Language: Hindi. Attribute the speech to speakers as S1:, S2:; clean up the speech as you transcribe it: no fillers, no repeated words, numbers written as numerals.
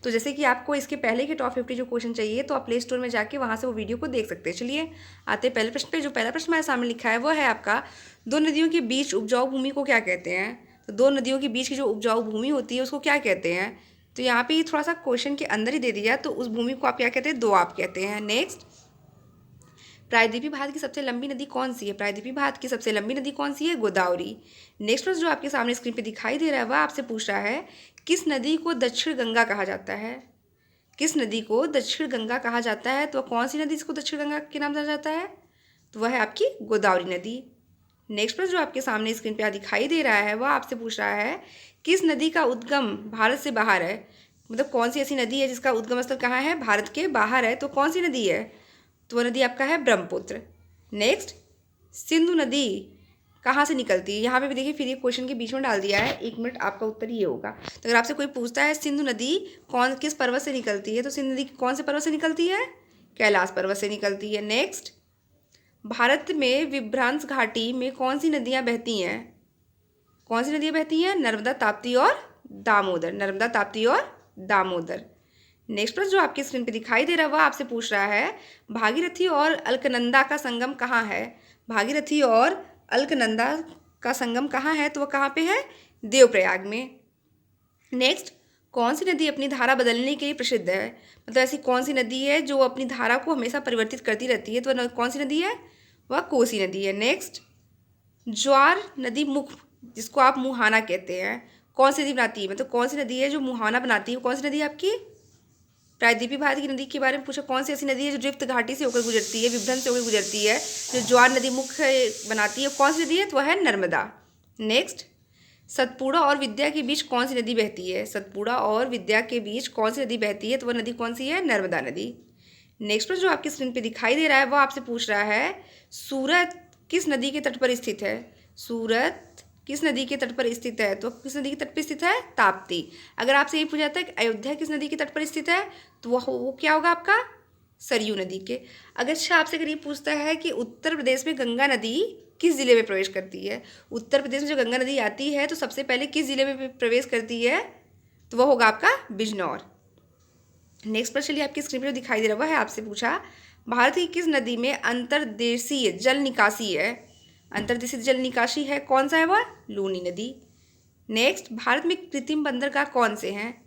S1: तो जैसे कि आपको इसके पहले के टॉप 50 जो क्वेश्चन चाहिए तो आप प्ले स्टोर में जाके वहाँ से वो वीडियो को देख सकते हैं। चलिए आते हैं पहले प्रश्न पे। जो पहला प्रश्न हमारे सामने लिखा है वो है आपका, दो नदियों के बीच उपजाऊ भूमि को क्या कहते हैं? तो दो नदियों के बीच की जो उपजाऊ भूमि होती है उसको क्या कहते हैं? तो यहाँ पे थोड़ा सा क्वेश्चन के अंदर ही दे दिया, तो उस भूमि को आप क्या कहते हैं? दोआब कहते हैं। नेक्स्ट, प्रायद्वीपीय भारत की सबसे लंबी नदी कौन सी है? प्रायद्वीपीय भारत की सबसे लंबी नदी कौन सी है? गोदावरी। नेक्स्ट प्रश्न जो आपके सामने स्क्रीन पे दिखाई दे रहा है वह आपसे पूछ रहा है, किस नदी को दक्षिण गंगा कहा जाता है? किस नदी को दक्षिण गंगा कहा जाता है? तो कौन सी नदी इसको दक्षिण गंगा के नाम जाना जाता है? तो वह है आपकी गोदावरी नदी। नेक्स्ट प्रश्न जो आपके सामने स्क्रीन पे दिखाई दे रहा है वह आपसे पूछ रहा है, किस नदी का उद्गम भारत से बाहर है? मतलब कौन सी ऐसी नदी है जिसका उद्गम स्थल कहाँ है? भारत के बाहर है। तो कौन सी नदी है? तो वह नदी आपका है ब्रह्मपुत्र। नेक्स्ट, सिंधु नदी कहाँ से निकलती है? यहाँ पे भी देखिए फिर ये क्वेश्चन के बीच में डाल दिया है, 1 मिनट आपका उत्तर ये होगा। तो अगर आपसे कोई पूछता है सिंधु नदी किस पर्वत से निकलती है, तो सिंधु नदी कौन से पर्वत से निकलती है? कैलाश पर्वत से निकलती है। नेक्स्ट, भारत में विभ्रांस घाटी में कौन सी नदियाँ बहती हैं? कौन सी नदियाँ बहती हैं? नर्मदा, ताप्ती और दामोदर। नर्मदा, ताप्ती और दामोदर। नेक्स्ट प्रश्न जो आपकी स्क्रीन पे दिखाई दे रहा है वह आपसे पूछ रहा है, भागीरथी और अलकनंदा का संगम कहाँ है? भागीरथी और अलकनंदा का संगम कहाँ है? तो वह कहाँ पे है? देवप्रयाग में। नेक्स्ट, कौन सी नदी अपनी धारा बदलने के लिए प्रसिद्ध है? मतलब ऐसी कौन सी नदी है जो अपनी धारा को हमेशा परिवर्तित करती रहती है? तो कौन सी नदी है? वह कोसी नदी है। नेक्स्ट, ज्वार नदी मुख जिसको आप मुहाना कहते हैं, कौन सी नदी बनाती है? मतलब कौन सी नदी है जो मुहाना बनाती है? कौन सी नदी है आपकी? प्रायद्वीपीय भारत की नदी के बारे में पूछा, कौन सी ऐसी नदी है जो ड्रिफ्ट घाटी से होकर गुजरती है, विभ्रंश से होकर गुजरती है, जो ज्वार नदी मुख्य बनाती है? कौन सी नदी है? तो वह है नर्मदा। नेक्स्ट, सतपुड़ा और विद्या के बीच कौन सी नदी बहती है? सतपुड़ा और विद्या के बीच कौन सी नदी बहती है? तो वह नदी कौन सी है? नर्मदा नदी। नेक्स्ट पर जो आपकी स्क्रीन पे दिखाई दे रहा है वो आपसे पूछ रहा है, सूरत किस नदी के तट पर स्थित है? सूरत किस नदी के तट पर स्थित है? तो किस नदी के तट पर स्थित है? ताप्ती। अगर आपसे ये पूछा जाता है कि अयोध्या किस नदी के तट पर स्थित है, तो वो क्या होगा आपका? सरयू नदी के। अगर आपसे अगर ये पूछता है कि उत्तर प्रदेश में गंगा नदी किस जिले में प्रवेश करती है? उत्तर प्रदेश में जो गंगा नदी आती है तो सबसे पहले किस जिले में प्रवेश करती है? तो वह होगा आपका बिजनौर। नेक्स्ट पर चलिए आपकी स्क्रीन पर जो दिखाई दे रहा है आपसे पूछा, भारत की किस नदी में अंतर्देशीय जल निकासी है? अंतर्देशीय जल निकासी है, कौन सा है वह? लूनी नदी। नेक्स्ट, भारत में कृत्रिम बंदरगाह कौन से हैं?